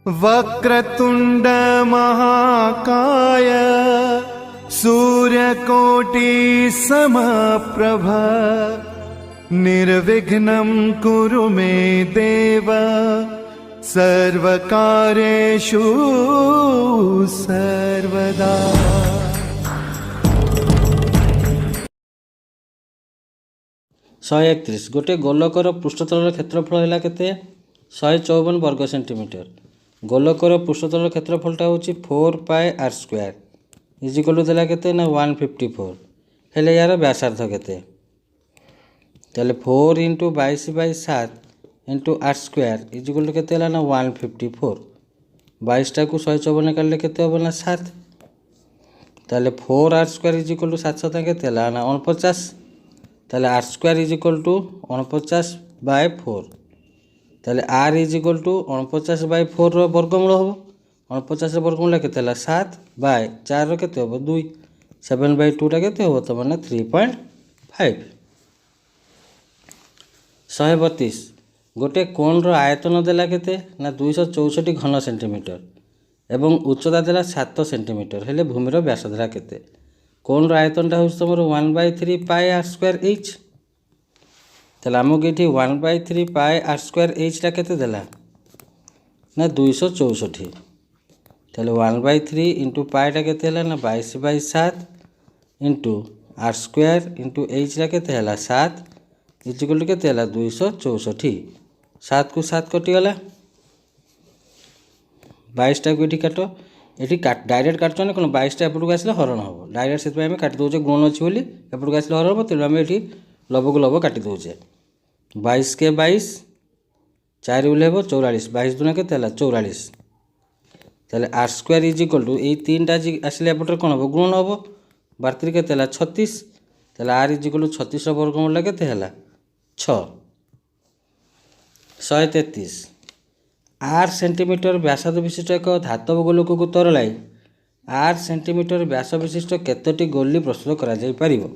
वक्रतुंड महाकाय सूर्यकोटि समप्रभ निर्विघ्नं कुरु मे देव सर्वकार्येषु सर्वदा। 131 गोटे गोलकर पृष्ठतल क्षेत्रफल है केते 154 वर्ग सेंटीमीटर। गोलकर पृष्ठतल क्षेत्रफलटा हूँ 4 पाए आर स्क्वायर इजिकल देला केते ना 154 हेले यार व्यासार्ध केते ताले 4 into 22/7 into r square is equal केते ना 154 22 को 154 काटले केते होबो ना 7 ताले 4 आर स्क्वायर इजिकल 7 केते ना 49 ताले आर स्क्वायर इजिकल टू 49/4 ताले आर इजिकल टू 49/4 वर्गमूल हम 49 वर्गमूल के 7/4 के 2 7/2 टा के तो मैंने 3.5। 132 गोटे कोण आयतन देला के ना 264 घन सेंटीमीटर एवं उच्चता देला 7 सेंटीमीटर हेले भूमिर व्यासधारा केते कोण आयतनटा हूँ तुम 1/3 पाए आर स्क्वायर एच ताले आमको ये 1/3 पाए आर स्क्वायर एचटा केते देला ना 264 ताले 1/3 इंटू पाएटा केते हला ना 22/7 इंटू आर स्क्वायर इंटू एचटा केते हला 7 इजिकल केते हला 264 7 को 7 कटिगला 22 को ये काट ये डायरेक्ट काटुँ कौन 22 एपटू आसले हरण हम डायरेक्ट से काटी दौचे गुण अच्छी बोली एपटू आसले हरण हम तेणु आम ये लब को लब काटी दौचे 22 के 22 4 उल्ले 44 22 दुना के 44 ताले आर स्क्वायर इजिकल टू ये 3टा आसले एपटे कौन हम गुण हम 12 के 36 ताले आर इजिकल 36 वर्गमूल के 6। 133 8 सेंटीमीटर व्यासार्ध विशिष्ट एक धातव गोलक को तरलाई 8 सेंटीमीटर व्यास विशिष्ट केतोटी गोली प्रस्तुत करा जाई परिबो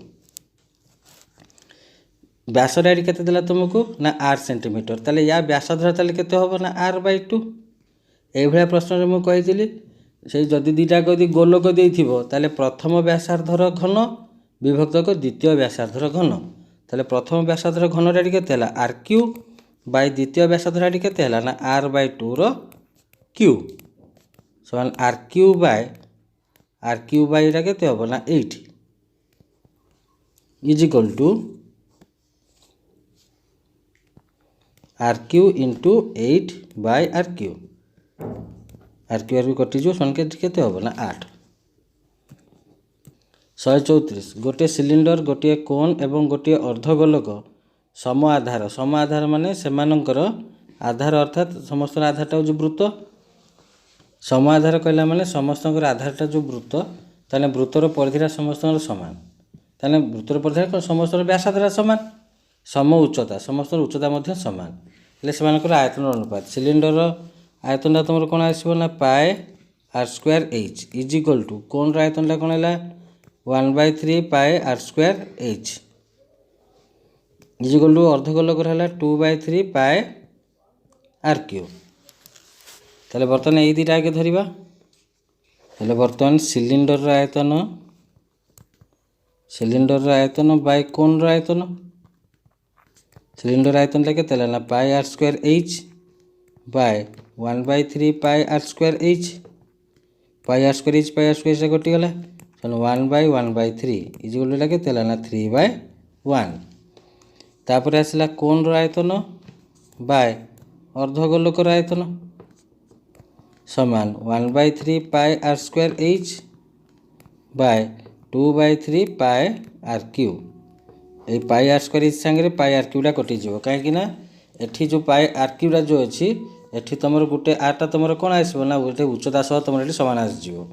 व्यासटा ये केते देला तुमको ना 8 सेंटीमीटर ताले या व्यासार्ध ताले केते होबो ना r/2 ए भलिया प्रश्न रे मु कहितली से जदि दुईटा कदी गोलक देइथिबो ताले प्रथम व्यासार्धर घन विभक्तक द्वितीय व्यासार्धर घन ताले प्रथम व्यासार्धर घन रे केते हला r³ बाय द्वितीय व्यासार्धर रे केते हला ना r/2 रो क्यू समान r³ बाय एटा केते होबो ना 8 is equal to r³ into 8/r³ r³ कटिजो संकेत केते होबो ना 8। 134 गोटे सिलिंडर गोटे कोन एवं गोटे अर्धगोलक सम आधार माने सेमानंकर आधार अर्थात समस्त आधारटा जो वृत्त सम आधार कहला माने समस्तंकर आधारटा जो वृत्त ताने वृत्तर परिधिरा समस्तंकर समान ताने वृत्तर परिधिरा समस्तर व्यासार्धरा समान सम उच्चता समस्तर उच्चता मध्य समान हेले सेमानकर आयतन अनुपात सिलिंडर आयतनटा तुम कौन आसो ना pi r square h is equal to कोण आयतनटा कौन है 1/3 pi r square h is equal to अर्धगोलक है 2/3 पाए r³ ताले बर्तमान ये दुटा आगे धरिबा हेले बर्तमान सिलिंडर आयतन बाय कोण आयतन सिलिंडर आयतन के ना pi r square H bye 1/3 pi r square H पाए आर स्क्वायर से कटिगला 1/1/3 इजिकल के ना 3/1 तापर आसला कोण आयतन बाय अर्धगोलकर आयतन समान 1/3 pi r square H bye 2/3 पाए r³ ये पाए आर स्क्वायर एच सांगे पाए r³ कटिज कहीं एठी जो पाए r³ जो अच्छी एठी तुम गोटे आरटा तुम कौन आसो ना गोटे उच्चता सह तुम ये सामान आसो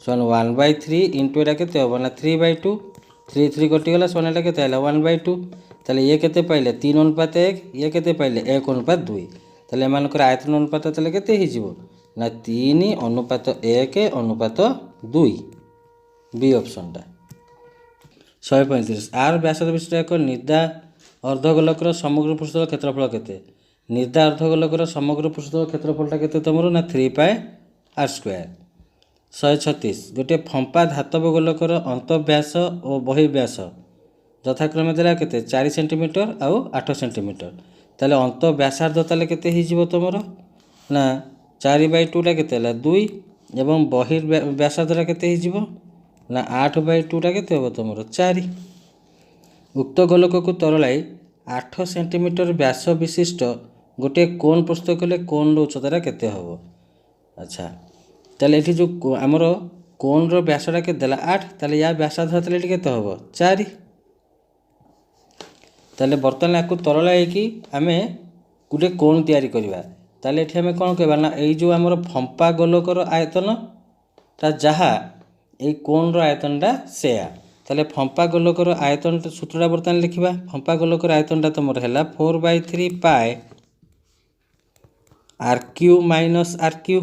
समान 1/3 इंटू एटा के हम ना 3/2 3 कटिगला समान के 1/2 ताले ये केते पाइले 3:1 ये केते पाइले 1:2 ताले एमानकर आयतन अनुपात ताले केते हिजिवो ना 3:1:2 बी ऑप्शनटा। 135 आर व्यासार्ध विशिष्ट एक निदा अर्धगोलकर समग्र पृष्ठर क्षेत्रफल केते ନିର୍ଦ୍ଧା ଅର୍ଦ୍ଧଗୋଲକର ସମଗ୍ର ପୃଷ୍ଠତଳ କ୍ଷେତ୍ରଫଳଟା କେତେ ତୁମର ନା 3πr²। 136 ଗୋଟିଏ ଫମ୍ପା ଧାତବ ଗୋଲକର ଅନ୍ତଃବ୍ୟାସ ଓ ବହିର୍ବ୍ୟାସ ଯଥାକ୍ରମେ ଦେଲା କେତେ 4 ସେଣ୍ଟିମିଟର ଆଉ 8 ସେଣ୍ଟିମିଟର। ତାହେଲେ ଅନ୍ତଃବ୍ୟାସାର୍ଦ୍ଧ ତାହେଲେ କେତେ ହେଇଯିବ ତୁମର ନା 4/2ଟା କେତେ ହେଲା 2 ଏବଂ ବହିର୍ବ୍ୟାସାର୍ଦ୍ଧଟା କେତେ ହେଇଯିବ ନା 8/2ଟା କେତେ ହେବ ତୁମର 4। ଉକ୍ତ ଗୋଲକକୁ ତରଳାଇ 8 ସେଣ୍ଟିମିଟର ବ୍ୟାସ ବିଶିଷ୍ଟ ଗୋଟିଏ କୋନ୍ ପ୍ରସ୍ତୁତ କଲେ କୋନ୍ର ଉଚ୍ଚତାଟା କେତେ ହେବ। ଆଚ୍ଛା ତାହେଲେ ଏଠି ଯେଉଁ ଆମର କୋନ୍ର ବ୍ୟାସଟା କେତେ ଦେଲା 8, ତାହେଲେ ୟା ବ୍ୟାସାର୍ଦ୍ଧ ତାହେଲେ ଏଠି କେତେ ହେବ 4। ତାହେଲେ ବର୍ତ୍ତମାନ ୟାକୁ ତରଳାଇକି ଆମେ ଗୋଟିଏ କୋନ୍ ତିଆରି କରିବା। ତାହେଲେ ଏଠି ଆମେ କ'ଣ କହିବା ନା ଏଇ ଯେଉଁ ଆମର ଫମ୍ପା ଗୋଲକର ଆୟତନଟା ଯାହା ଏଇ କୋନ୍ର ଆୟତନଟା ସେୟା। ତାହେଲେ ଫମ୍ପା ଗୋଲକର ଆୟତନଟା ସୂତ୍ରଟା ବର୍ତ୍ତମାନ ଲେଖିବା। ଫମ୍ପା ଗୋଲକର ଆୟତନଟା ତୁମର ହେଲା 4/3πr³ minus r³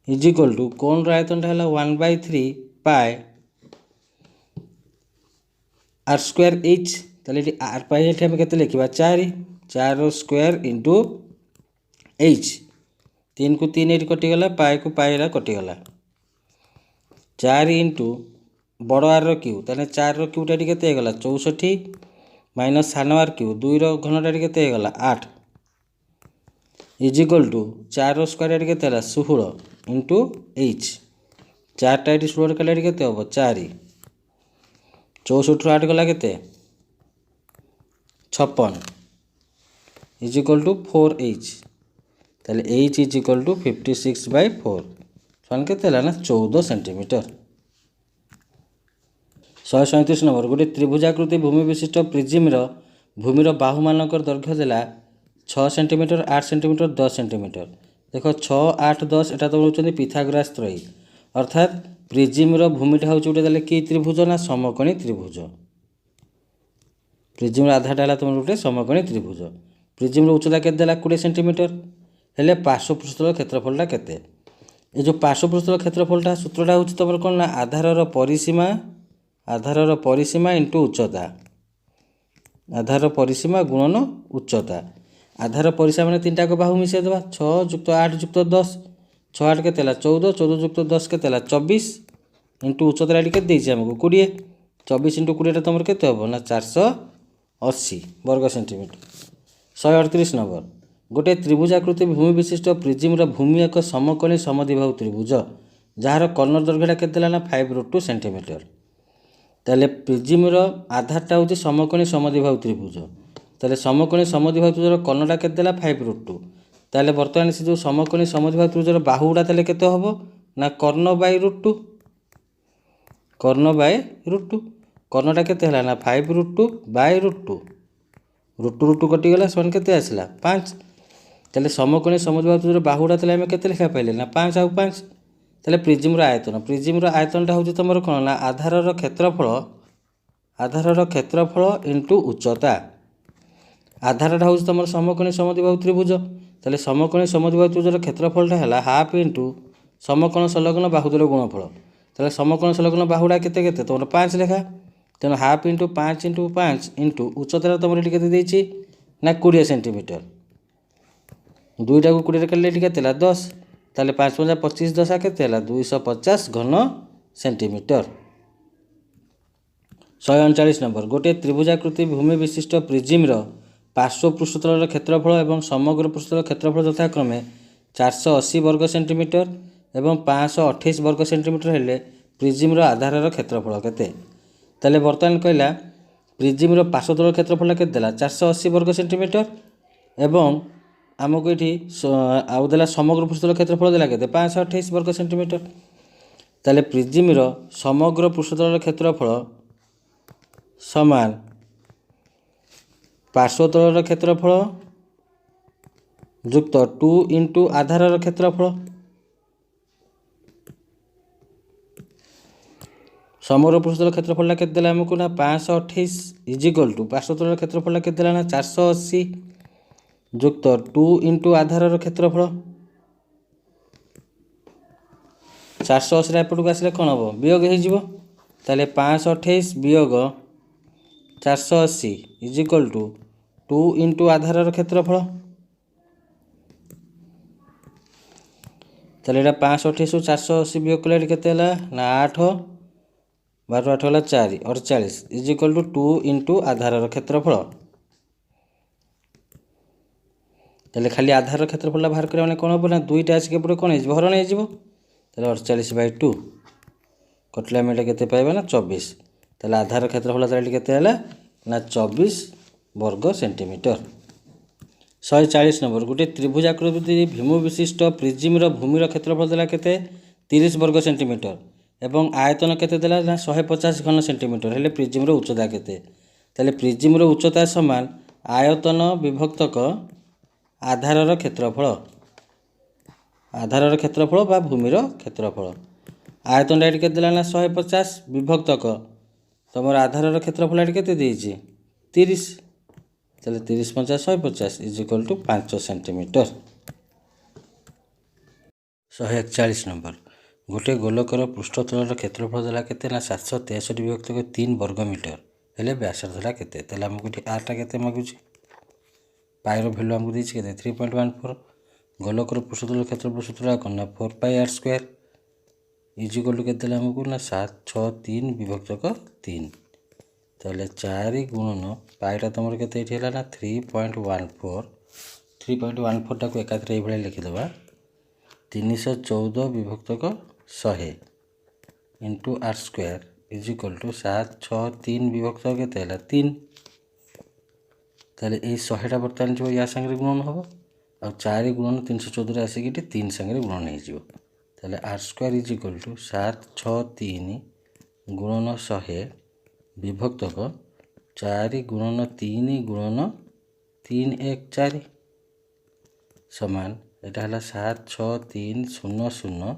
is equal to କୋନ୍ର ଆୟତନଟା ହେଲା 1/3πr²h। ତାହେଲେ ଏଠି r ପାଇଁ ଏଠି ଆମେ କେତେ ଲେଖିବା 4 4² ଇଣ୍ଟୁ h। 3 କୁ 3 ଏଠି କଟିଗଲା, ପାଏକୁ ପାଏରା କଟିଗଲା। 4 ଇଣ୍ଟୁ ବଡ଼ ଆର୍ର କ୍ୟୁ, ତାହେଲେ 4ର କ୍ୟୁଟା ଏଠି କେତେ ହେଇଗଲା 64 ମାଇନସ୍ ସାନ r³ 2ର ଘନଟା ଏଠି କେତେ ହେଇଗଲା 8 ଇଜ୍ ଇକ୍ୱାଲ୍ ଟୁ 4ର ସ୍କୋୟାର ଏଠି କେତେ ହେଲା 16 ଇଣ୍ଟୁ h। 4ଟା ଏଠି 16 କଲେ ଏଠି କେତେ ହେବ 4 64ରୁ 8 ଗଲା କେତେ 56 ଇଜ୍ ଇକ୍ୱାଲ୍ ଟୁ 4h। ତାହେଲେ h ଇଜ୍ ଇକ୍ୱାଲ୍ ଟୁ 56/4 ସମାନ କେତେ ହେଲା ନା 14 ସେଣ୍ଟିମିଟର। 137 ନମ୍ବର ଗୋଟିଏ ତ୍ରିଭୁଜାକୃତି ଭୂମି ବିଶିଷ୍ଟ ପ୍ରିଜିମ୍ର ଭୂମିର ବାହୁମାନଙ୍କର ଦୈର୍ଘ୍ୟ ଦେଲା 6 ସେଣ୍ଟିମିଟର 8 ସେଣ୍ଟିମିଟର 10 ସେଣ୍ଟିମିଟର। ଦେଖ 6 8 10 ଏଟା ତ ହେଉଛନ୍ତି ପିଥାଗୋରାସ୍ ତ୍ରୟୀ, ଅର୍ଥାତ୍ ପ୍ରିଜିମ୍ର ଭୂମିଟା ହେଉଛି ଗୋଟେ ତାହେଲେ କି ତ୍ରିଭୁଜ ନା ସମକୋଣୀ ତ୍ରିଭୁଜ। ପ୍ରିଜିମ୍ର ଆଧାରଟା ହେଲା ତୁମର ଗୋଟେ ସମକୋଣୀ ତ୍ରିଭୁଜ। ପ୍ରିଜିମ୍ର ଉଚ୍ଚତା କେତେ ଦେଲା 20 ସେଣ୍ଟିମିଟର, ହେଲେ ପାର୍ଶ୍ୱ ପୃଷ୍ଠତଳ କ୍ଷେତ୍ରଫଳଟା କେତେ। ଏ ଯେଉଁ ପାର୍ଶ୍ୱ ପୃଷ୍ଠତଳ କ୍ଷେତ୍ରଫଳଟା ସୂତ୍ରଟା ହେଉଛି ତୁମର କ'ଣ ନା ଆଧାରର ପରିସୀମା ଇଣ୍ଟୁ ଉଚ୍ଚତା। ଆଧାରର ପରିସୀମା ଗୁଣନ ଉଚ୍ଚତା। ଆଧାର ପରିସୀମା ମାନେ ତିନିଟାକ ବାହୁ ମିଶାଇ ଦେବା 6 ଯୁକ୍ତ 8 ଯୁକ୍ତ 10। 6 8 କେତେ ହେଲା 14, 14 ଯୁକ୍ତ 10 କେତେ ହେଲା 24 ଇଣ୍ଟୁ ଉଚ୍ଚତାଟା ଏଠି କେତେ ଦେଇଛି ଆମକୁ 20। 24 ଇଣ୍ଟୁ 20ଟା ତୁମର କେତେ ହେବ ନା 480 ବର୍ଗ ସେଣ୍ଟିମିଟର। 138 ନମ୍ବର ଗୋଟିଏ ତ୍ରିଭୁଜାକୃତି ଭୂମି ବିଶିଷ୍ଟ ପ୍ରିଜିମ୍ର ଭୂମି ଏକ ସମକୋଣୀ ସମଦ୍ୱିବାହୁ ତ୍ରିଭୁଜ ଯାହାର କର୍ଣ୍ଣର ଦୈର୍ଘ୍ୟଟା କେତେ ଦେଲା ନା 5√2 ସେଣ୍ଟିମିଟର। ତାହେଲେ ପ୍ରିଜିମ୍ର ଆଧାରଟା ହେଉଛି ସମକୋଣୀ ସମଦ୍ୱିବାହୁ ତ୍ରିଭୁଜ। ତାହେଲେ ସମକୋଣୀ ସମଦ୍ୱିବାହୁ ତ୍ରିଭୁଜର କର୍ଣ୍ଣଟା କେତେ ଦେଲା 5√2। ତାହେଲେ ବର୍ତ୍ତମାନ ସେ ଯେଉଁ ସମକୋଣୀ ସମଦ୍ୱିବାହୁ ତ୍ରିଭୁଜର ବାହୁଟା ତାହେଲେ କେତେ ହେବ ନା କର୍ଣ୍ଣ/√2। କର୍ଣ୍ଣ/√2 କର୍ଣ୍ଣଟା କେତେ ହେଲା ନା 5√2/√2। √2 କଟିଗଲା ସମାନ କେତେ ଆସିଲା 5। ତାହେଲେ ସମକୋଣୀ ସମଦ୍ୱିବାହୁ ତ୍ରିଭୁଜର ବାହୁଟା ତାହେଲେ ଆମେ କେତେ ଲେଖା ପାଇଲେ ନା 5 ଆଉ 5। ତାହେଲେ ପ୍ରିଜିମ୍ର ଆୟତନଟା ହେଉଛି ତୁମର କ'ଣ ନା ଆଧାରର କ୍ଷେତ୍ରଫଳ ଇଣ୍ଟୁ ଉଚ୍ଚତା। ଆଧାରଟା ହେଉଛି ତୁମର ସମକୋଣୀ ସମଦ୍ୱିବାହୁ ତ୍ରିଭୁଜ। ତାହେଲେ ସମକୋଣୀ ସମଦ୍ୱିବାହୁ ତ୍ରିଭୁଜର କ୍ଷେତ୍ରଫଳଟା ହେଲା ହାଫ୍ ଇଣ୍ଟୁ ସମକୋଣ ସଂଲଗ୍ନ ବାହୁଦ୍ୱୟର ଗୁଣଫଳ। ତାହେଲେ ସମକୋଣ ସଂଲଗ୍ନ ବାହୁଟା କେତେ କେତେ ତୁମର 5 ଲେଖା। ତେଣୁ ହାଫ୍ ଇଣ୍ଟୁ 5 ଇଣ୍ଟୁ 5 ଇଣ୍ଟୁ ଉଚ୍ଚତାଟା ତୁମର ଏଠି କେତେ ଦେଇଛି ନା 20 ସେଣ୍ଟିମିଟର। 2ଟାକୁ 20ରେ କାଟିଲେ ଏଠି କେତେ ହେଲା 10। ତାହେଲେ 5 5 25 10 କେତେ ହେଲା 250 ଘନ ସେଣ୍ଟିମିଟର। 139 ନମ୍ବର ଗୋଟିଏ ତ୍ରିଭୁଜାକୃତି ଭୂମି ବିଶିଷ୍ଟ ପ୍ରିଜିମ୍ର ପାର୍ଶ୍ୱ ପୃଷ୍ଠତଳର କ୍ଷେତ୍ରଫଳ ଏବଂ ସମଗ୍ର ପୃଷ୍ଠତଳ କ୍ଷେତ୍ରଫଳ ଯଥାକ୍ରମେ 480 ବର୍ଗ ସେଣ୍ଟିମିଟର ଏବଂ 528 ବର୍ଗ ସେଣ୍ଟିମିଟର ହେଲେ ପ୍ରିଜିମ୍ର ଆଧାରର କ୍ଷେତ୍ରଫଳ କେତେ। ତାହେଲେ ବର୍ତ୍ତମାନ କହିଲା ପ୍ରିଜିମ୍ର ପାର୍ଶ୍ୱତଳ କ୍ଷେତ୍ରଫଳଟା କେତେ ଦେଲା 480 ବର୍ଗ ସେଣ୍ଟିମିଟର ଏବଂ ଆମକୁ ଏଠି ଆଉ ଦେଲା ସମଗ୍ର ପୃଷ୍ଠତଳ କ୍ଷେତ୍ରଫଳ ଦେଲା କେତେ 528 ବର୍ଗ ସେଣ୍ଟିମିଟର। ତାହେଲେ ପ୍ରିଜିମ୍ର ସମଗ୍ର ପୃଷ୍ଠତଳର କ୍ଷେତ୍ରଫଳ ସମାନ ପାର୍ଶ୍ୱତଳର କ୍ଷେତ୍ରଫଳ ଯୁକ୍ତ 2 ଇଣ୍ଟୁ ଆଧାରର କ୍ଷେତ୍ରଫଳ। ସମଗ୍ର ପୃଷ୍ଠତଳ କ୍ଷେତ୍ରଫଳଟା କେତେ ଦେଲା ଆମକୁ ନା 528 ଇଜ୍ ଇକ୍ୱାଲ୍ ଟୁ ପାର୍ଶ୍ୱତଳର କ୍ଷେତ୍ରଫଳଟା କେତେ ଦେଲା ନା 480 ଯୁକ୍ତ 2 ଇଣ୍ଟୁ ଆଧାରର କ୍ଷେତ୍ରଫଳ। 480ଟା ଏପଟକୁ ଆସିଲେ କ'ଣ ହେବ ବିୟୋଗ ହେଇଯିବ। ତାହେଲେ 528 ବିୟୋଗ 480 ଇଜ୍ ଇକ୍ୱାଲ୍ ଟୁ 2 इंटू आधार क्षेत्रफल ताले एटा 528 480 वियोग कले केते हला ना 8 12 8 हला 4 48 इज इक्वल टू 2 इंटू आधार क्षेत्रफल ताले खाली आधार क्षेत्रफल बाहर करे माने कोन हो ना दुईटा आसी के पुरे कोन हे हरण हे जिवो ताले 48/2 कटले हम एटा केते पाइबा ना 24 ताले आधार क्षेत्रफल ताले केते हला ना 24 वर्ग सेंटीमीटर 140 नंबर गोटे त्रिभुजाकृति भीम विशिष्ट प्रिजिम्र भूमिर क्षेत्रफल देला केते 30 वर्ग सेंटीमीटर एवं आयतन केते देला ना 150 घन सेंटीमीटर हेले प्रिजिम्र उच्चता केते ताले प्रिजिम्र उच्चता समान आयतन विभक्तक आधारर क्षेत्रफल बा भूमिर क्षेत्रफल आयतन एट केते देला ना 150 विभक्तक तमर आधारर क्षेत्रफल एट केते देइछि 30 ताले 30 50 150 is equal to 5 centimetre 141 number गोटे गोलकर पृष्ठतलर क्षेत्रफल देला केते ना 763 विभक्तक 3 वर्ग मीटर हेले व्यासार्ध देला केते ताले हमकु ठी आर टा केते मागुछि पाई रो वैल्यू हमकु देछि केते 3.14 गोलकर पृष्ठतलर क्षेत्रफल सूत्र कोन 4 pi r square is equal to केते देला हमकु ना 763 विभक्तक 3 ताले 4 गुणन पाईटा तुम केते है ना 3.14 टाक एकाथरे ये लिखिद 314 विभक्तक 100 into r square is equal to 763 विभक्तक केते 3 ताले ये 100टा बर्तमान जो या संगे गुणन हम आ 4 गुणन 314 आसिक 3 संगे गुणन हो ताले r square is equal to 763 गुणन 100 विभक्तक 4 गुणन 3 गुणन 3 1 4 समान एटा हला 76300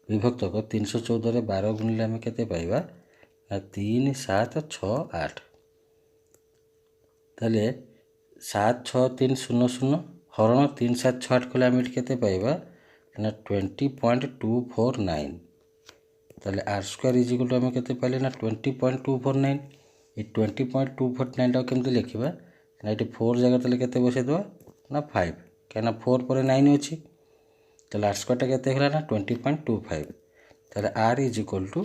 विभक्तक 314 रे 12 गुणिले हम केते पाइबा ना 3 7 6 8 ताले 76300 हरण 3 7 6 8 कले हम केते पाइबा ना 20.249 ताले r square is equal to हम केते पाइले ना 20.249 ये 20.249 टा केमते लिखिबा ना ये 4 जगह तले केते बसे दो ना 5 केना 4 पर 9 अछि ताले आर स्क्वायर टा केते होला ना 20.25 ताले आर इज इक्वल टू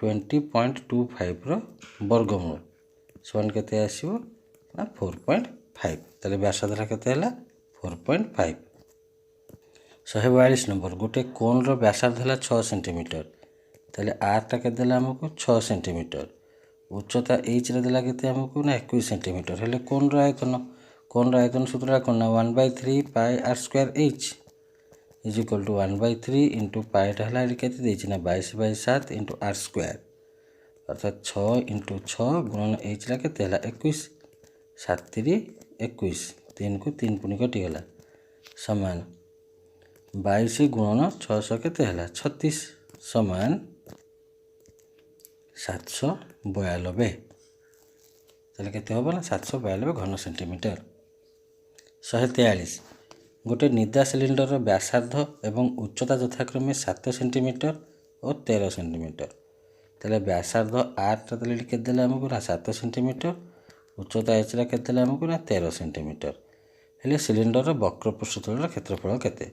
20.25 रो वर्गमूल समान केते आसीबो ना 4.5 ताले व्यासार्ध केते होला 4.5 142 नंबर गोटे कोण रो व्यासार्ध होला 6 सेंटीमीटर ताले आर टा केते देला हमको 6 सेंटीमीटर उच्चता एच रे देला केते हमको ना 21 सेंटीमीटर हेले कोण रो आयतन सूत्र कोन 1/3 pi r square h is equal to 1/3 into pi टा हला केते देछि ना 22/7 इंटू r स्क्वायर अर्थात 6 इंटू 6 गुणन h ला केते हला 21 7 3 21 3 को 3 पुनी कटि गला समान 22 गुणन 600 केते हला 36 समान 792 ताले केते होबा ना 792 घन सेंटीमीटर 143 गोटे निदा सिलिंडर व्यासार्ध एवं उच्चता यथाक्रमे 7 सेंटीमीटर और 13 सेंटीमीटर ताले व्यासार्ध आर टा ताले केते देला हमको ना 7 सेंटीमीटर उच्चता एच रा केते देला हमको ना 13 सेंटीमीटर हेले सिलिंडर वक्र पृष्ठतलर क्षेत्रफल केते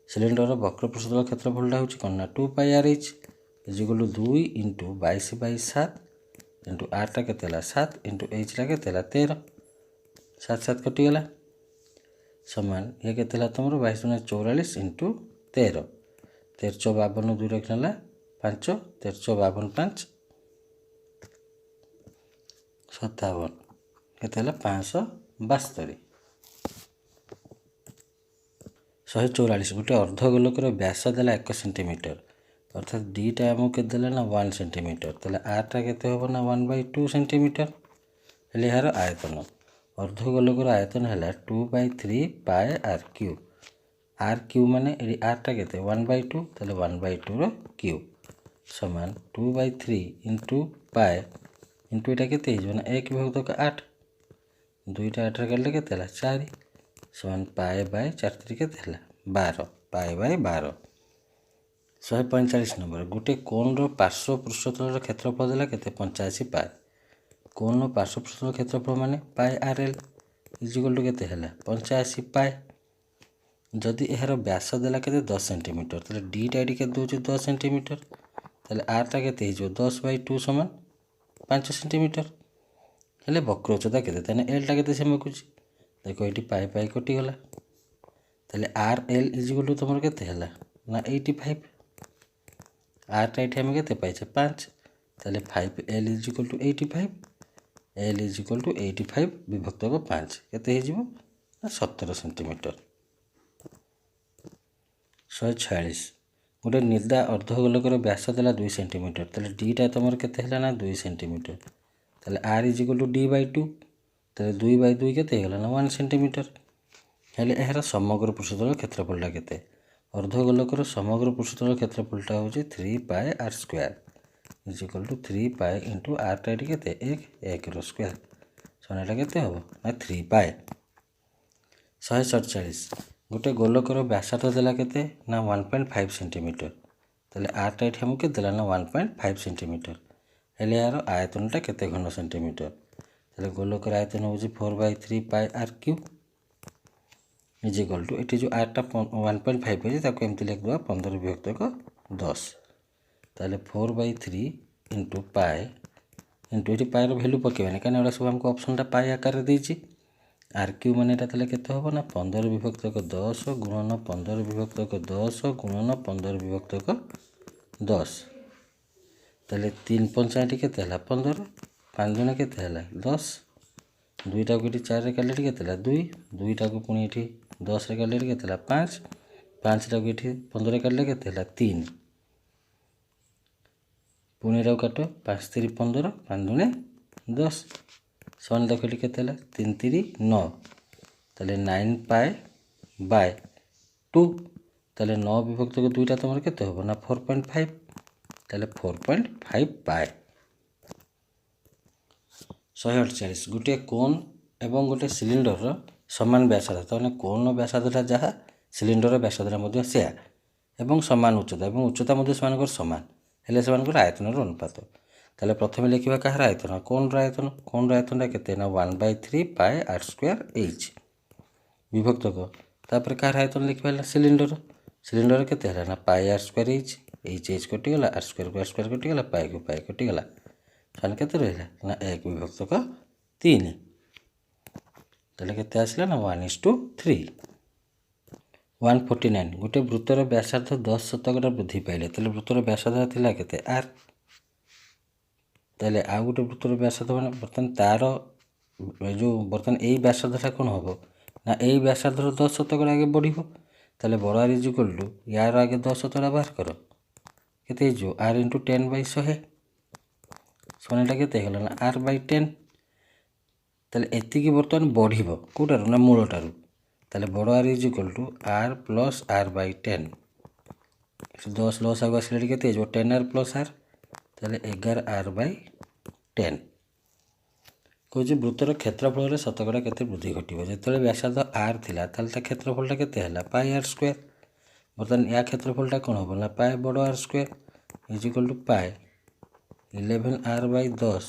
सिलिंडर वक्र पृष्ठतल क्षेत्रफल होछि कोन ना 2 pi r h is equal to 2 into 22/7 into r टा केते हला 7 इंटू एच रा केते हला 13 7 7 कटि गला समान ये केते हला तमरो 22 इंटू 13 1352 2 रखला 5 1352 5 57 केते हला 572 144 गोटे अर्धगोलकर व्यास देला 1 सेंटीमीटर अर्थात डीटा आमको केते देला ना 1 सेंटीमीटर ताले आर टा केते होबो ना 1/2 सेंटीमीटर हेले यार आयतन अर्धगोलकर आयतन हैला 2/3 पाई r क्यूब माने एडी आर टा केते 1/2 ताले 1/2 रो क्यूब समान 2/3 इंटू पाई इंटू एटा केते हिजो ना 1 विभक्त 8 दुईटा 8 रे गले केते हला 4 समान पाई बाय 4 3 केते हला 12 पाई बाय 12 145 नंबर गोटे कोण रो पार्श्व पृष्ठतलर क्षेत्रफल देला केते 85 पाई कोण रो पार्श्व पृष्ठतलर क्षेत्रफल माने पाई rl इजिकल टू केते हैला 85 पाए जदि यार व्यास देला केते 10 सेंटीमीटर ताले डीटा एडी के दोचे 10 सेंटीमीटर ताले आरटा केते हिजो 10/2 समान 5 सेंटीमीटर हेले वक्र उच्चता केते ताने एलटा केते सेम कुछ देखो एटी पाए पाए कटि गला ताले आर एल इजिकल टू तमर केते हैला ना 85 आरटा एठी हम केते पाइछे 5 ताले 5 L is equal to 85 L is equal to 85 विभक्त 5 केते हिजिबो ना 17 सेंटीमीटर 146 गोटे निर्दा अर्धगोलकर व्यास देला 2 सेंटीमीटर ताले डीटा तमर केते हैला ना 2 सेंटीमीटर ताले आर इजिकल टू d/2 ताले 2/2 केते हैला ना 1 सेंटीमीटर हेले एहरा समग्र पृष्ठतल क्षेत्रफलटा केते अर्धगोलकर समग्र पृष्ठतल क्षेत्रफलटा होची 3 pi r square is equal to 3 pi into r टाइट केते 1 रो स्क्वायर सोनाटा केते हो ना 3 पाई 147 गोटे गोलकर व्यासार्ध देला केते ना 1.5 सेंटीमीटर ताले r टाइट हम के देला ना 1.5 सेंटीमीटर हेले यार आयतनटा केते घन सेंटीमीटर ताले गोलकर आयतन होची 4/3 pi r cube is equal to एटी जो आरटा 1.5 है ताको एमती लिख दवा 15 विभक्त 10 ताले 4/3 इंटू पाए इंटू ये पाएर भैल्यू पकेबानी कहीं एटा सब हमको ऑप्शनटा पाए आकार देछि आर क्यू मान एटा ताले केते होबो ना 15 विभक्त 10 गुणन 15 विभक्त 10 गुणन 15 विभक्त 10 ताले 3 पंचाटी केते हला 15 5 गुणा केते हला 10 दुईटा को 4 रे काले केते हला 2 दुईटा को पुणी एठी 10 रे काले केते हला 5 5 टा को एठी 15 रे काले केते हला 3 पुणी रा काटो 5 3 15 5 दुने 10 सन देखो एठी केते हला 3 3 9 ताले 9 पाए बाय 2 ताले 9 विभक्त को दुईटा तमर केते होबो ना 4.5 ताले 4.5 पाए 148 गोटे कोन एवं गोटे सिलिंडर समान व्यासार्ध तो कोन व्यासार्धटा जहाँ सिलिंडर व्यासार्धटा मध्य सेया एवं समान उच्चता एवं उच्चता मध्य समान समान हेले समान आयतन अनुपात ताले प्रथम लिखा कहार आयतन कोन आयतनटा केते ना 1/3 पाए r स्क्वायर h विभक्त तापर कहार आयतन लिखा सिलिंडर सिलिंडर केते हला ना पाए r स्क्वायर h कटि गला r स्क्वायर कटि गला पाए को पाए कटि गला सान केते रहला ना 1 विभक्त 3 ताले केते आसला ना 1:3 149 गोटे वृत्तर व्यासार्ध 10 शतकड़ा वृद्धि पाइले ताले वृत्तर व्यासार्ध थिला केते r ताले आ गोटे वृत्तर व्यासार्ध माने बर्तन तार जो बर्तन एई व्यासार्धटा कोन होबो ना एई व्यासार्ध 10 शतकड़ा आगे बढ़िबो ताले बड़ r इक्वल टू यार आगे 10 शतकड़ा बाहर करो केते जो r * 10/100 सोनाटा केते होला ना r/10 ताले एति की बर्तन बढ़िबो कोटारु ना मूलटारु ताले बड़ r equal to r plus r/10 10 loss आगो आसले केते जो 10r प्लस r ताले 11r/10 कोजे वृत्तर क्षेत्रफल रे शतकड़ा केते वृद्धि घटिबो जेतले व्यासार्ध r थिला ताले ता क्षेत्रफलटा केते हला पाई r स्क्वायर बर्तन या क्षेत्रफलटा कोन होबो ना पाई बड़ r square equal to pi 11r/10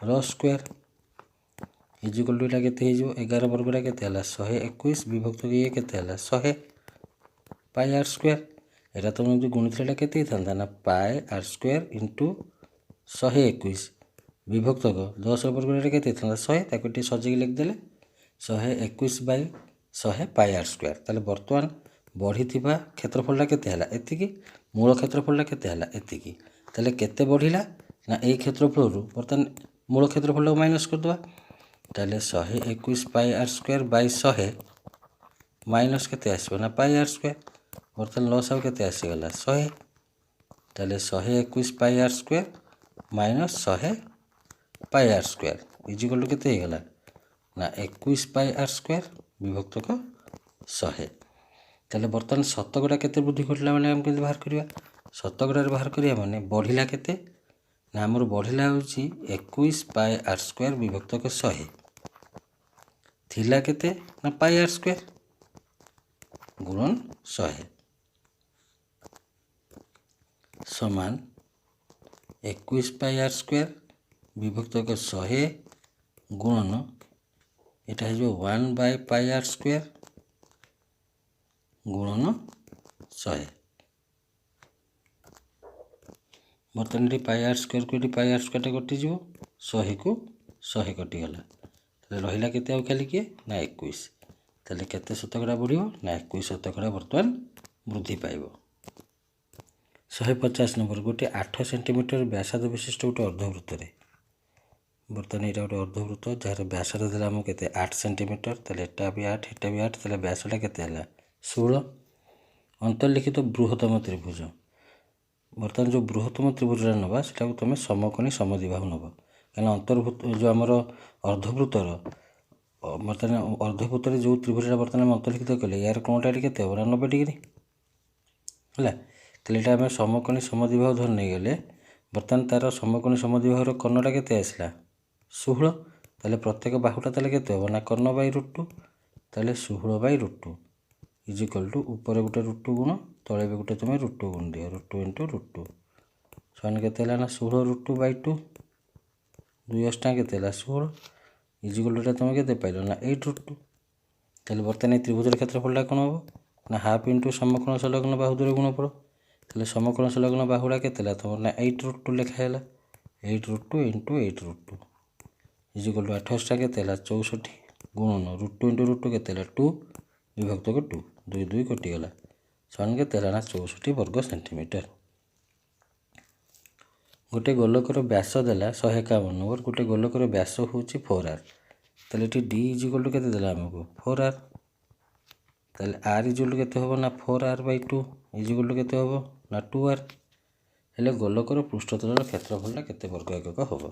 रो स्क्वायर इक्वल टू एटा केते हिजो 11 वर्गटा केते हला 121 विभक्त ये केते हला 100 पाई r स्क्वायर एटा तुम जो गुणितलेटा केते थांदा ना पाई r स्क्वायर इंटू 121 विभक्त 10 वर्गटा केते थांदा 100 ताको टी सजी लिख देले 121/100 पाई r स्क्वायर ताले वर्तमान बढ़ीथिबा क्षेत्रफलटा केते हला एतिकी मूल क्षेत्रफलटा केते हला एतिकी ताले केते बढ़िला ना ए क्षेत्रफल रु वर्तमान मूल क्षेत्रफल माइनस कर दवा ताले 121 pi r square by 100 minus केते आसीबो ना पाई r स्क्वायर वर्तमान लॉस आउ केते आसी गला 100 ताले 121 pi r square minus 100 pi r square equal to केते हे गला ना 21 पाई r स्क्वायर विभक्त 100 ताले वर्तमान शतकड़ा केते वृद्धि घटला माने हम केते बाहर करिया शतकड़ा रे बाहर करिया माने बढ़िला केते ना हमर बढ़िला होची 21 पाई r स्क्वायर विभक्त 100 थिला केते ना पाई r स्क्वायर गुणन 100 समान 21 पाई r स्क्वायर विभक्त 100 गुणन এটা হয়ে 1/πr² গুণন 100। ବର୍ତ୍ତମାନ ଏଠି πr² ଏଠି πr² କଟିଯିବ, 100କୁ 100 କଟିଗଲା, ତାହେଲେ ରହିଲା କେତେ ଆଉ ଖାଲି କିଏ ନା 21। ତାହେଲେ କେତେ ଶତକଡ଼ା ବଢ଼ିବ ନା 21 ଶତକଡ଼ା ବର୍ତ୍ତମାନ ବୃଦ୍ଧି ପାଇବ। 150 ନମ୍ବର, ଗୋଟିଏ 8 ସେଣ୍ଟିମିଟର ବ୍ୟାସାର୍ଦ୍ଧ ବିଶିଷ୍ଟ ଗୋଟେ ଅର୍ଦ୍ଧବୃତ୍ତରେ, ବର୍ତ୍ତମାନ ଏଇଟା ଗୋଟେ ଅର୍ଦ୍ଧବୃତ୍ତ ଯାହାର ବ୍ୟାସାର୍ଦ୍ଧ ଦେଲା ଆମକୁ କେତେ 8 ସେଣ୍ଟିମିଟର, ତାହେଲେ ଏଟା ବି 8 ଏଟା ବି 8, ତାହେଲେ ବ୍ୟାସଟା କେତେ ହେଲା 16। ଅନ୍ତର୍ଲିଖିତ ବୃହତ୍ତମ ତ୍ରିଭୁଜ, ବର୍ତ୍ତମାନ ଯେଉଁ ବୃହତ୍ତମ ତ୍ରିଭୁଜଟା ନେବା ସେଟାକୁ ତୁମେ ସମକୋଣୀ ସମଦ୍ୱିବାହୁ ନେବ, କାହିଁକିନା ଯେଉଁ ଆମର ଅର୍ଦ୍ଧବୃତ୍ତର ବର୍ତ୍ତମାନ ଅର୍ଦ୍ଧବୃତ୍ତରେ ଯେଉଁ ତ୍ରିଭୁଜଟା ବର୍ତ୍ତମାନ ଆମେ ଅନ୍ତର୍ଲିଖିତ କଲେ ୟାର କୋଣଟା ଏଠି କେତେ ହେବ ନା 90 ଡିଗ୍ରୀ ହେଲା। ତାହେଲେ ଏଇଟା ଆମେ ସମକୋଣୀ ସମଦ୍ୱିବାହୁ ଧରି ନେଇଗଲେ, ବର୍ତ୍ତମାନ ତାର ସମକୋଣୀ ସମଦ୍ୱିବାହୁର କର୍ଣ୍ଣଟା କେତେ ଆସିଲା 16। ତାହେଲେ ପ୍ରତ୍ୟେକ ବାହୁଟା ତାହେଲେ କେତେ ହେବ ନା କର୍ଣ୍ଣ/√2, ତାହେଲେ 16/√2 ଇଜିକାଲ୍ ଟୁ ଉପରେ ଗୋଟେ √2 ଗୁଣ ତଳେ ବି ଗୋଟେ ତୁମେ √2 ଗୁଣ ଦିଅ, √2 × √2 ସମାନ କେତେ ହେଲା ନା 16√2/2, 2 ଅଷ୍ଟା କେତେ ହେଲା 16 ଇଜିକାଲ୍ ଟୁ ଏଟା ତୁମେ କେତେ ପାଇଲ ନା 8√2। ତାହେଲେ ବର୍ତ୍ତମାନ এই ତ୍ରିଭୁଜର କ୍ଷେତ୍ରଫଳଟା କ'ଣ ହେବ ନା ହାଫ୍ ଇଣ୍ଟୁ ସମକୋଣ ସଂଲଗ୍ନ ବାହୁ ଦ୍ୱର ଗୁଣଫଳ, ତାହେଲେ ସମକୋଣ ସଂଲଗ୍ନ ବାହୁଟା କେତେ ହେଲା ତୁମର ନା 8√2 ଲେଖା ହେଲା, 8√2 × 8√2 ଇଜିକାଲ୍ ଟୁ 8 ଅଷ୍ଟା କେତେ ହେଲା 64 ଗୁଣନ √2 × √2 କେତେ ହେଲା 2 ବିଭକ୍ତକ 2, 2 2 କଟିଗଲା, ସମାନ କେତେ ହେଲା ନା 64 ବର୍ଗ ସେଣ୍ଟିମିଟର। ଗୋଟେ ଗୋଲକର ବ୍ୟାସ ଦେଲା 151 ନମ୍ବର, ଗୋଟେ ଗୋଲକର ବ୍ୟାସ ହେଉଛି 4r, ତାହେଲେ ଏଠି d ଇଜିକାଲ୍ ଟୁ କେତେ ଦେଲା ଆମକୁ 4r, ତାହେଲେ r ଇଜିକାଲ୍ ଟୁ କେତେ ହେବ ନା 4r/2 ଇଜିକାଲ୍ ଟୁ କେତେ ହେବ ନା 2r। ହେଲେ ଗୋଲକର ପୃଷ୍ଠତଳର କ୍ଷେତ୍ରଫଳଟା କେତେ ବର୍ଗ ଏକକ ହେବ?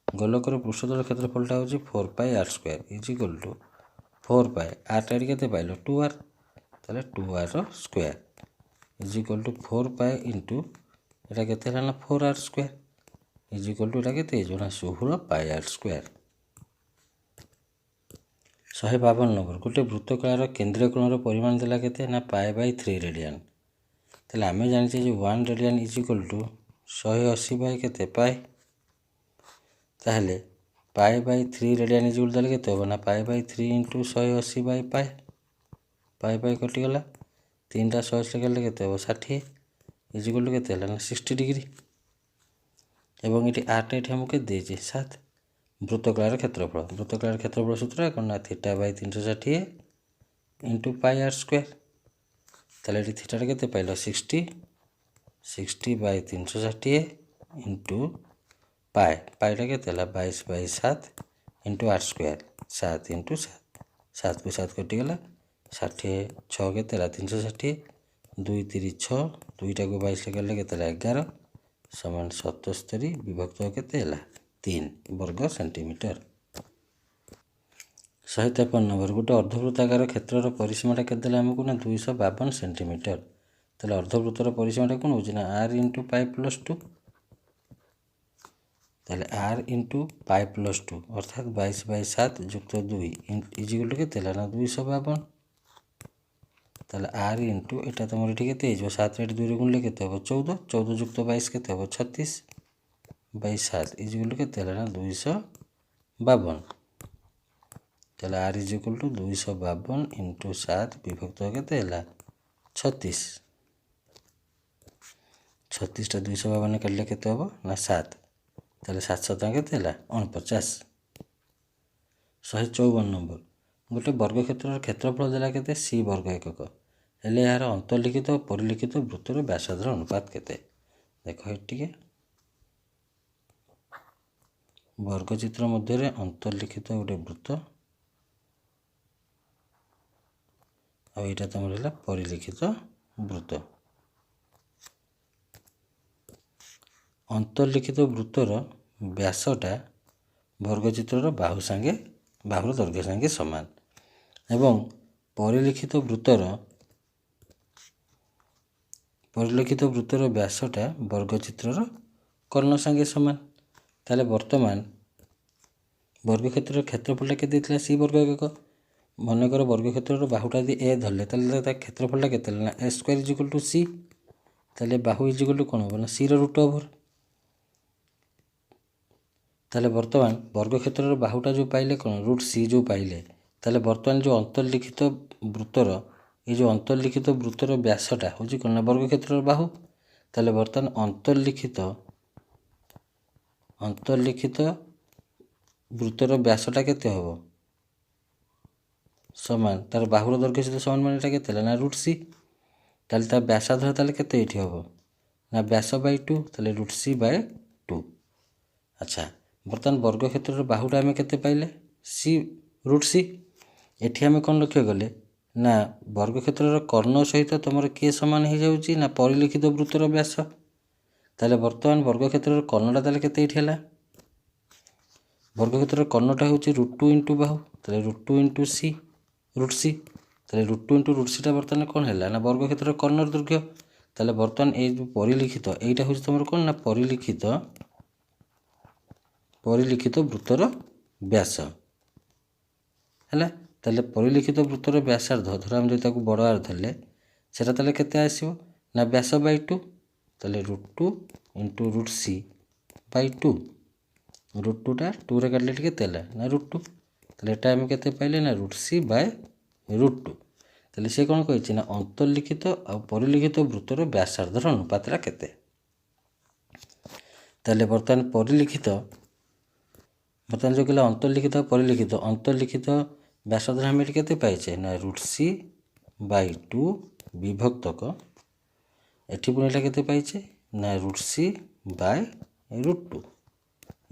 ଗୋଲକର ପୃଷ୍ଠତଳର କ୍ଷେତ୍ରଫଳଟା ହେଉଛି 4πr² ଇଜିକାଲ୍ ଟୁ 4π, rଟା ଏଠି କେତେ ପାଇଲ 2r, ତାହେଲେ 2r² ଇଜିକାଲ୍ ଟୁ 4π ଇଣ୍ଟୁ ଏଟା କେତେ ହେଲା ନା 4r² ଇଜିକାଲ୍ ଟୁ ଏଟା କେତେ ହେଇଯିବ ନା 16πr²। 152 ନମ୍ବର, ଗୋଟେ ବୃତ୍ତକଳାର କେନ୍ଦ୍ରୀୟ କୋଣର ପରିମାଣ ଦେଲା କେତେ ନା π/3 ରେଡ଼ିଆନ୍, ତାହେଲେ ଆମେ ଜାଣିଛେ ଯେ 1 ରେଡ଼ିଆନ୍ ଇଜିକାଲ୍ ଟୁ 180 କେତେ ପାଏ, ତାହେଲେ π/3 ରେଡ଼ିଆନ୍ ଇଜିକାଲ୍ ତାହେଲେ କେତେ ହେବ ନା π/3 × 180/π, ପାଏ କଟିଗଲା, 3ଟା 180 କଲେ କେତେ ହେବ 60 ଇଜିକାଲ୍ ଟୁ କେତେ ହେଲା ନା 60 ଡିଗ୍ରୀ, ଏବଂ ଏଠି ଆରଟା ଏଠି ଆମକୁ କେତେ ଦେଇଛି 7। ବୃତ୍ତକଳାର କ୍ଷେତ୍ରଫଳ, ବୃତ୍ତକଳାର କ୍ଷେତ୍ରଫଳ ସୂତ୍ର କ'ଣ ନା θ/360 × πr², ତାହେଲେ ଏଠି ଥିଟାଟା କେତେ ପାଇଲ 60, 60/360 × ପାଏଟା କେତେ ହେଲା 22/7 × r², 7 × 7, 7କୁ 7 କଟିଗଲା, 60 6 କେତେ ହେଲା 360, 2 3 6, 2ଟାକୁ 22 କଲେ କେତେ ହେଲା 11 ସମାନ 77 ବିଭକ୍ତ କେତେ ହେଲା 3 ବର୍ଗ ସେଣ୍ଟିମିଟର। 153 ନମ୍ବର, ଗୋଟେ ଅର୍ଦ୍ଧବୃତ୍ତାକାର କ୍ଷେତ୍ରର ପରିସୀମାଟା କେତେ ଦେଲା ଆମକୁ ନା 252 ସେଣ୍ଟିମିଟର, ତାହେଲେ ଅର୍ଦ୍ଧବୃତ୍ତର ପରିସୀମାଟା କ'ଣ ହେଉଛି ନା r × π+2, ତାହେଲେ r × π+2 ଅର୍ଥାତ୍ 22/7 ଯୁକ୍ତ 2 ଇଜିକାଲ୍ ଟୁ କେତେ ହେଲା ନା 252, ତାହେଲେ r ଇଣ୍ଟୁ ଏଟା ତୁମର ଏଠି କେତେ ହେଇଯିବ 7 ଏଠି 2ରେ ଗୁଣିଲେ କେତେ ହେବ 14, 14 ଯୁକ୍ତ 22 କେତେ ହେବ 36/7 ଇଜିକାଲ୍ ଟୁ କେତେ ହେଲା ନା 252, ତାହେଲେ r ଇଜିକାଲ୍ ଟୁ 252 × 7 ବିଭକ୍ତ କେତେ ହେଲା 36, 36ଟା 252 କାଟିଲେ କେତେ ହେବ ନା 7, ତାହେଲେ 7 କେତେ ହେଲା 49। 154 ନମ୍ବର, ଗୋଟେ ବର୍ଗକ୍ଷେତ୍ରର କ୍ଷେତ୍ରଫଳ ଦେଲା କେତେ c ବର୍ଗ ଏକକ, ହେଲେ ଏହାର ଅନ୍ତର୍ଲିଖିତ ଓ ପରିଲିଖିତ ବୃତ୍ତର ବ୍ୟାସାର୍ଦ୍ଧର ଅନୁପାତ କେତେ? ଦେଖ ଏଠି ଟିକେ ବର୍ଗଚିତ୍ର ମଧ୍ୟରେ ଅନ୍ତର୍ଲିଖିତ ଗୋଟେ ବୃତ୍ତ ଆଉ ଏଇଟା ତମର ହେଲା ପରିଲିଖିତ ବୃତ୍ତ। ଅନ୍ତର୍ଲିଖିତ ବୃତ୍ତର ବ୍ୟାସଟା ବର୍ଗଚିତ୍ରର ବାହୁର ଦୈର୍ଘ୍ୟ ସାଙ୍ଗେ ସମାନ ଏବଂ ପରିଲିଖିତ ବୃତ୍ତର ବ୍ୟାସଟା ବର୍ଗଚିତ୍ରର କର୍ଣ୍ଣ ସାଙ୍ଗେ ସମାନ। ତାହେଲେ ବର୍ତ୍ତମାନ ବର୍ଗକ୍ଷେତ୍ରର କ୍ଷେତ୍ରଫଳଟା କେତେ ଦେଇଥିଲା c ବର୍ଗ ଏକକ, ମନେକର ବର୍ଗକ୍ଷେତ୍ରର ବାହୁଟା ଯଦି a ଧରିଲେ ତାହେଲେ ତା କ୍ଷେତ୍ରଫଳଟା କେତେ ହେଲା ନା a² ଇଜିକାଲ୍ ଟୁ c, ତାହେଲେ ବାହୁ ଇଜିକାଲ୍ ଟୁ କ'ଣ ହେବ ନା c ର √ଓଭର, ତାହେଲେ ବର୍ତ୍ତମାନ ବର୍ଗକ୍ଷେତ୍ରର ବାହୁଟା ଯେଉଁ ପାଇଲେ କ'ଣ √c ଯେଉଁ ପାଇଲେ ତାହେଲେ ବର୍ତ୍ତମାନ ଯେଉଁ ଅନ୍ତର୍ଲିଖିତ ବୃତ୍ତର ଏ ଯେଉଁ ଅନ୍ତର୍ଲିଖିତ ବୃତ୍ତର ବ୍ୟାସଟା ହେଉଛି କ'ଣ ନା ବର୍ଗକ୍ଷେତ୍ରର ବାହୁ। ତାହେଲେ ବର୍ତ୍ତମାନ ଅନ୍ତର୍ଲିଖିତ ବୃତ୍ତର ବ୍ୟାସଟା କେତେ ହେବ ସମାନ ତାର ବାହୁର ଦୈର୍ଘ୍ୟ ସହିତ ସମାନ ମାନେ ଏଇଟା କେତେ ହେଲା ନା √c। ତାହେଲେ ତା ବ୍ୟାସାର୍ଧ ତାହେଲେ କେତେ ଏଇଠି ହେବ ନା ବ୍ୟାସ ବାଇ 2 ତାହେଲେ √c/2। ଆଚ୍ଛା ବର୍ତ୍ତମାନ ବର୍ଗକ୍ଷେତ୍ରର ବାହୁଟା ଆମେ କେତେ ପାଇଲେ √c। ଏଠି ଆମେ କ'ଣ ଲକ୍ଷ୍ୟ କଲେ ନା ବର୍ଗକ୍ଷେତ୍ରର କର୍ଣ୍ଣ ସହିତ ତୁମର କିଏ ସମାନ ହେଇଯାଉଛି ନା ପରିଲିଖିତ ବୃତ୍ତର ବ୍ୟାସ। ତାହେଲେ ବର୍ତ୍ତମାନ ବର୍ଗକ୍ଷେତ୍ରର କର୍ଣ୍ଣଟା ତାହେଲେ କେତେ ଏଇଠି ହେଲା ବର୍ଗକ୍ଷେତ୍ରର କର୍ଣ୍ଣଟା ହେଉଛି √2 ଇଣ୍ଟୁ ବାହୁ ତାହେଲେ √2 ଇଣ୍ଟୁ √c ତାହେଲେ √2 ଇଣ୍ଟୁ √cଟା ବର୍ତ୍ତମାନ କ'ଣ ହେଲା ନା ବର୍ଗକ୍ଷେତ୍ରର କର୍ଣ୍ଣର ଦୈର୍ଘ୍ୟ। ତାହେଲେ ବର୍ତ୍ତମାନ ଏଇ ଯେଉଁ ପରିଲିଖିତ ଏଇଟା ହେଉଛି ତୁମର କ'ଣ ନା ପରିଲିଖିତ ବୃତ୍ତର ବ୍ୟାସ ହେଲା। ତାହେଲେ ପରିଲିଖିତ ବୃତ୍ତର ବ୍ୟାସାର୍ଧ ଧର ଆମେ ଯଦି ତାକୁ ବଡ଼ ଆର ଧରିଲେ ସେଇଟା ତାହେଲେ କେତେ ଆସିବ ନା ବ୍ୟାସ ବାଇ 2 ତାହେଲେ √2 ଇଣ୍ଟୁ √c/2 √2ଟା 2ରେ କାଟିଲେ ଏଠି କେତେ ହେଲା ନା √2 ତାହେଲେ ଏଟା ଆମେ କେତେ ପାଇଲେ ନା √c/√2। ତାହେଲେ ସେ କ'ଣ କହିଛି ନା ଅନ୍ତର୍ଲିଖିତ ଆଉ ପରିଲିଖିତ ବୃତ୍ତର ବ୍ୟାସାର୍ଧର ଅନୁପାତଟା କେତେ। ତାହେଲେ ବର୍ତ୍ତମାନ ଯେଉଁ କହିଲା ଅନ୍ତର୍ଲିଖିତ ଆଉ ଅନ୍ତର୍ଲିଖିତ ବ୍ୟାସାର୍ଧ ଆମେ ଏଠି କେତେ ପାଇଛେ ନା √c/2 ବିଭକ୍ତକ ଏଠି ପୁଣି ଏଇଟା କେତେ ପାଇଛେ ନା √c/√2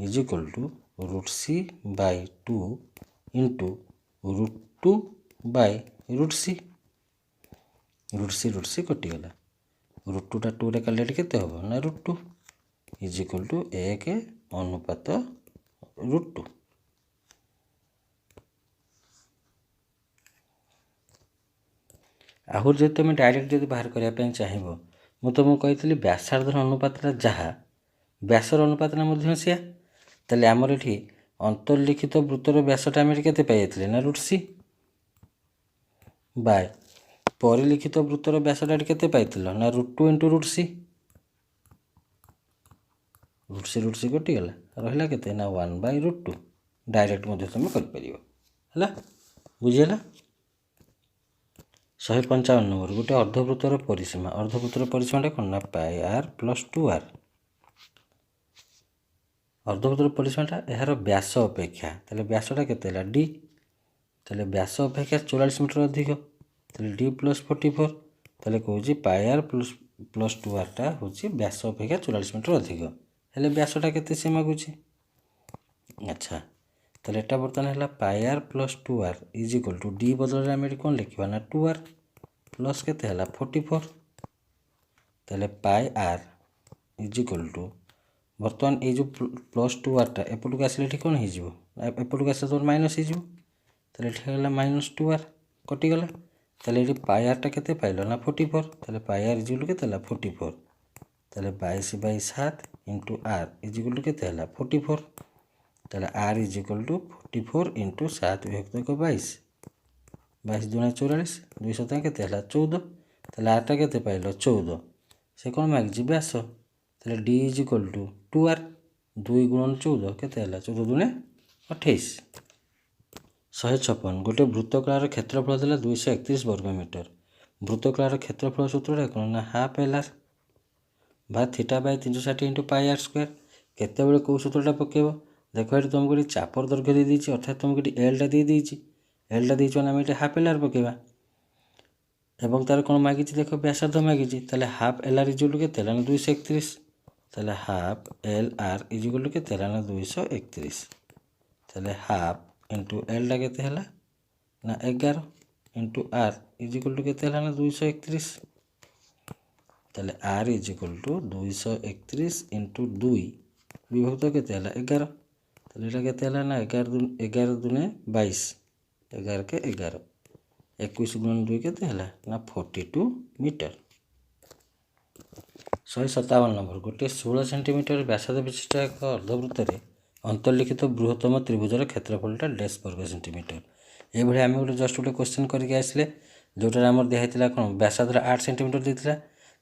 is equal two √c/2 into √2/√c। √c କଟିଗଲା √2ଟା 2ରେ କାଟିଲେ ଏଠି କେତେ ହେବ ନା √2 ଇଜ୍ ଇକ୍ୱାଲ୍ ଟୁ 1/√2। ଆହୁରି ଯଦି ତୁମେ ଡାଇରେକ୍ଟ ଯଦି ବାହାର କରିବା ପାଇଁ ଚାହିଁବ ମୁଁ ତୁମକୁ କହିଥିଲି ବ୍ୟାସାର୍ଧର ଅନୁପାତଟା ଯାହା ବ୍ୟାସର ଅନୁପାତଟା ମଧ୍ୟ ସେୟା। ତାହେଲେ ଆମର ଏଠି ଅନ୍ତର୍ଲିଖିତ ବୃତ୍ତର ବ୍ୟାସଟା ଆମେ ଏଠି କେତେ ପାଇଯାଇଥିଲେ ନା √c ବାଇ ପରିଲିଖିତ ବୃତ୍ତର ବ୍ୟାସଟା ଏଠି କେତେ ପାଇଥିଲ ନା √2 ଇଣ୍ଟୁ √c କଟିଗଲା ରହିଲା କେତେ ନା 1/√2 ଡାଇରେକ୍ଟ ମଧ୍ୟ ତୁମେ କରିପାରିବ ହେଲା ବୁଝିହେଲା। 155 ନମ୍ବର ଗୋଟେ ଅର୍ଦ୍ଧବୃତ୍ତର ପରିସୀମାଟା କ'ଣ ନା πr + 2r। ଅର୍ଦ୍ଧବୃତ୍ତର ପରିସୀମାଟା ଏହାର ବ୍ୟାସ ଅପେକ୍ଷା ତାହେଲେ ବ୍ୟାସଟା କେତେ ହେଲା d ତାହେଲେ ବ୍ୟାସ ଅପେକ୍ଷା 44 ମିଟର ଅଧିକ ତାହେଲେ d + 44 ତାହେଲେ କହୁଛି πr + 2rଟା ହେଉଛି ବ୍ୟାସ ଅପେକ୍ଷା 44 ମିଟର ଅଧିକ ହେଲେ ବ୍ୟାସଟା କେତେ ସେ ମାଗୁଛି। ଆଚ୍ଛା ତାହେଲେ ଏଟା ବର୍ତ୍ତମାନ ହେଲା πr + 2r is equal two d ବଦଳରେ ଆମେ ଏଠି କ'ଣ ଲେଖିବା ନା 2r ପ୍ଲସ୍ କେତେ ହେଲା 44 ତାହେଲେ πr ଇଜ୍ ଇକ୍ୱାଲ୍ ଟୁ ବର୍ତ୍ତମାନ ଏଇ ଯେଉଁ +2rଟା ଏପଟକୁ ଆସିଲେ ଏଠି କ'ଣ ହେଇଯିବ ଏପଟକୁ ଆସିଲେ ତୁମର ମାଇନସ୍ ହେଇଯିବ ତାହେଲେ ଏଠି ହେଲା -2r କଟିଗଲା। ତାହେଲେ ଏଠି πrଟା କେତେ ପାଇଲ ନା 44 ତାହେଲେ πr ଇଜ୍ ଇକ୍ୱାଲ୍ କେତେ ହେଲା 44 ତାହେଲେ 22/7 ଇଣ୍ଟୁ r ଇଜ୍ ଇକ୍ୱାଲ୍ କେତେ ହେଲା 44 ତାହେଲେ r is equal two 44 into 7 ବିଭକ୍ତକ 22 22 × 44 200 କେତେ ହେଲା 14 ତାହେଲେ rଟା କେତେ ପାଇଲ 14 ସେ କ'ଣ ମାଗିଛି ବ୍ୟାସ ତାହେଲେ d is equal two 2r 2 × 14 କେତେ ହେଲା 14 × 28। 156 ଗୋଟେ ବୃତ୍ତକଳାର କ୍ଷେତ୍ରଫଳ ଦେଲା 231 ବର୍ଗମିଟର। ବୃତ୍ତକଳାର କ୍ଷେତ୍ରଫଳ ସୂତ୍ରଟା କ'ଣ ନା ହାଫ୍ LR ବା θ/360 × πr²। କେତେବେଳେ କେଉଁ ସୂତ୍ରଟା ପକାଇବ ଦେଖ ଏଠି ତୁମକୁ ଏଠି ଚାପର ଦୈର୍ଘ୍ୟ ଦେଇଦେଇଛି ଅର୍ଥାତ୍ ତୁମକୁ ଏଠି ଏଲ୍ଟା ଦେଇଦେଇଛି ମାନେ ଆମେ ଏଠି ହାଫ୍ LR ପକାଇବା ଏବଂ ତାର କ'ଣ ମାଗିଛି ଦେଖ ବ୍ୟାସାର୍ଧ ମାଗିଛି ତାହେଲେ half LR is equal two କେତେ ହେଲା ନା 231 ତାହେଲେ half LR is equal two କେତେ ହେଲା ନା 231 ତାହେଲେ ହାଫ୍ ଇଣ୍ଟୁ ଏଲ୍ଟା କେତେ ହେଲା ନା 11 into r is equal two କେତେ ହେଲା ନା 231 ତାହେଲେ r is equal two 231 into 2 ବିଭକ୍ତ କେତେ ହେଲା 11 ତାହେଲେ ଏଇଟା କେତେ ହେଲା ନା 11 ଦୁନେ 22 11 × 11 21 × 2 କେତେ ହେଲା ନା 42 ମିଟର। 157 ନମ୍ବର ଗୋଟିଏ 16 ସେଣ୍ଟିମିଟର ବ୍ୟାସାର୍ଧ ବିଶିଷ୍ଟ ଏକ ଅର୍ଦ୍ଧବୃତ୍ତରେ ଅନ୍ତର୍ଲିଖିତ ବୃହତ୍ତମ ତ୍ରିଭୁଜର କ୍ଷେତ୍ରଫଳଟା ଡେସ୍ ବର୍ଗ ସେଣ୍ଟିମିଟର। ଏଇଭଳି ଆମେ ଜଷ୍ଟ ଗୋଟେ କ୍ୱେଶ୍ଚନ୍ କରିକି ଆସିଲେ ଯେଉଁଟାରେ ଆମର ଦିଆହେଇଥିଲା କ'ଣ ବ୍ୟାସାର୍ଧର 8 ସେଣ୍ଟିମିଟର ଦେଇଥିଲା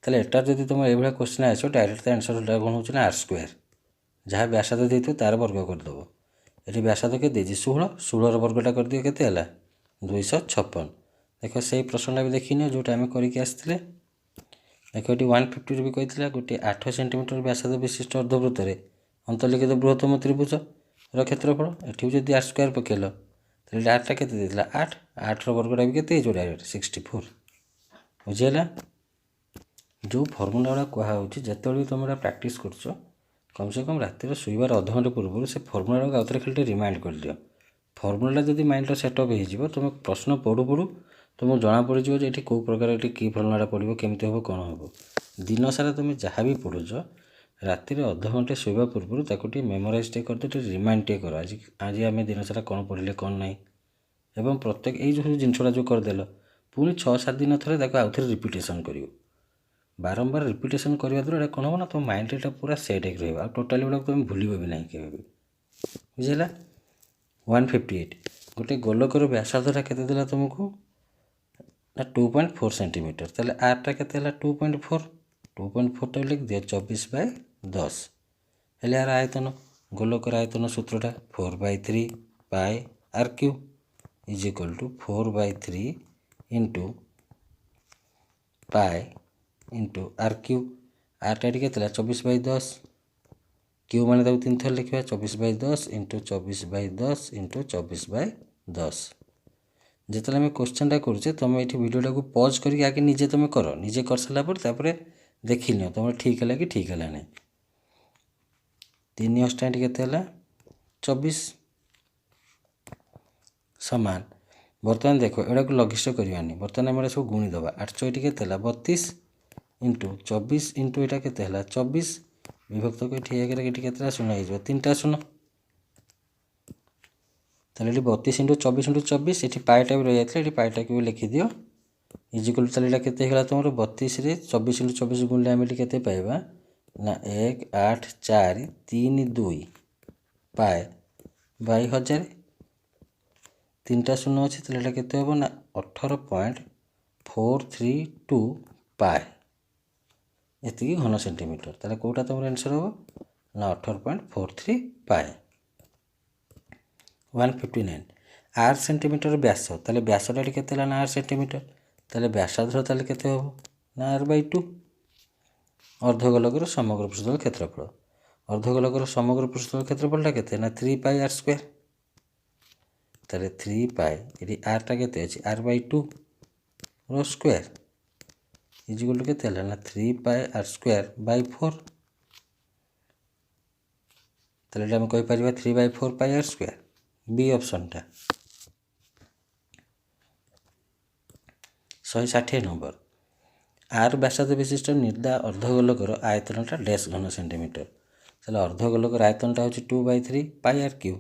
ତାହେଲେ ଏଟା ଯଦି ତୁମର ଏଇଭଳିଆ କ୍ୱେଶ୍ଚନ୍ ଆସିବ ଡାଇରେକ୍ଟ ତା ଆନ୍ସର୍ଟା କ'ଣ ହେଉଛି ନା r²। ଯାହା ବ୍ୟାସାର୍ଧ ଦେଇଥିବ ତାର ବର୍ଗ କରିଦେବ। ଏଠି ବ୍ୟାସାର୍ଧ କେତେ ଦେଇଛି 16 ର ବର୍ଗଟା କରିଦିଅ କେତେ ହେଲା 256। देख से प्रश्नटा भी देखनी जोटा आम करके आसते देख ये 150 भी कहला गोटे 8 सेंटीमीटर व्यासार्ध विशिष्ट अर्धवृत्त अंतर्लिखित बृहत्तम त्रिभुज क्षेत्रफल एटी जब आर स्क्वायर पकेल तो आरटा के 8 8 वर्गटा भी के डायरेक्ट 64 बुझीगला। जो फर्मुला गुड़ा कहुच्छे जिते भी तुम प्राक्ट कर कम से कम रातिर शोबार अधघंटे पूर्व से फर्मुला गुड़ा आउे खाली रिमाइंड कर दियो। फर्मुला जब माइंड सेटअप हो तुम प्रश्न पढ़ू पढ़ू तुमको जना पड़ज ये कौ प्रकार ये कि फर्मुला पड़ो केमती हम कौन हम दिन सारा तुम जहाँ भी पढ़ुच रातिर अधघंटे शोवा पूर्व ताको मेमोराइज कर दो रिमाइंड कर आज आज आम दिन सारा कौन पढ़ले कौन ना एवं प्रत्येक ये जिनसा जो करदेल पुणी 6-7 दिन थे आउ थे रिपिटेसन कर बारंबार रिपिटेसन करने द्वारा कौन हम ना तुम माइंड एटा पूरा सेट हो रहा टोटाली गुड़ा तुम भूल भी ना के बुझेगा। 158 गोटे गोलकर व्यासार्धटा के तुमको ना 2.4 सेंटीमीटर ताले आरटा के 2.4 2.4 लिख दियो 24/10 हेले यार आयतन गोलकर आयतन सूत्रटा 4/3 pi r cube is equal to 4/3 into pi into r cube आरटा के 24/10 क्यू मैंने 3 थर लिखा 24/10 इंटू 24/10 इंटू 24/10 जिते आम क्वेश्चनटा करुचे तुम ये भिडियोटा को पज करके आगे निजे तुम कर निजे कर सारापर देख नि तुम ठीक है कि ठीक है ना 3 अष्टाइट के 24 सामान बर्तमान देख एड़ा को लघिष्ठ करवानी बर्तमान आम सब गुणीदे 8 के 32 इंटू 24 इंटू यहाँ के 24 विभक्त को ये शून्य हो 3टा शून्य ताले 32 इंटू 24 इंटू 24 ये पाइटा भी रही जाता है पाइटा को भी लिखिदि इजिकल ताले के तुम 32 24 इंटू 24 गुणले आम ये पाइबा ना 1 8 4 3 2 पाए बाई 1000 3टा शून्य अच्छे ताले के हम ना 18.432 पाए ये घन सेंटीमीटर ताले कौटा तुम आंसर हम ना 18.43 पाए। 159 8 सेंटीमीटर व्यास ताले व्यासटा के ना 8 सेंटीमीटर ताले व्यासार्ध ताले के हम ना r/2 अर्धगोलकर समग्र पृष्ठतल क्षेत्रफल अर्धगोलकर समग्र पृष्ठतल क्षेत्रफलटा के ना 3 पाई आर स्क्वायर ताले 3 पाई ये आरटा के अच्छे r/2 रो स्क्वायर इजिकल के ना 3 पाई आर स्क्वायर बाय 4 ताले आम कहीपर 3/4 पाई आर स्क्वायर बी ऑप्शनटा। 160 नंबर आर व्यासार्ध विशिष्ट निर्दा अर्धगोलकर आयतनटा डैश घन सेंटीमीटर ताले अर्धगोलकर आयतनटा हूँ 2/3 पाई आर क्यू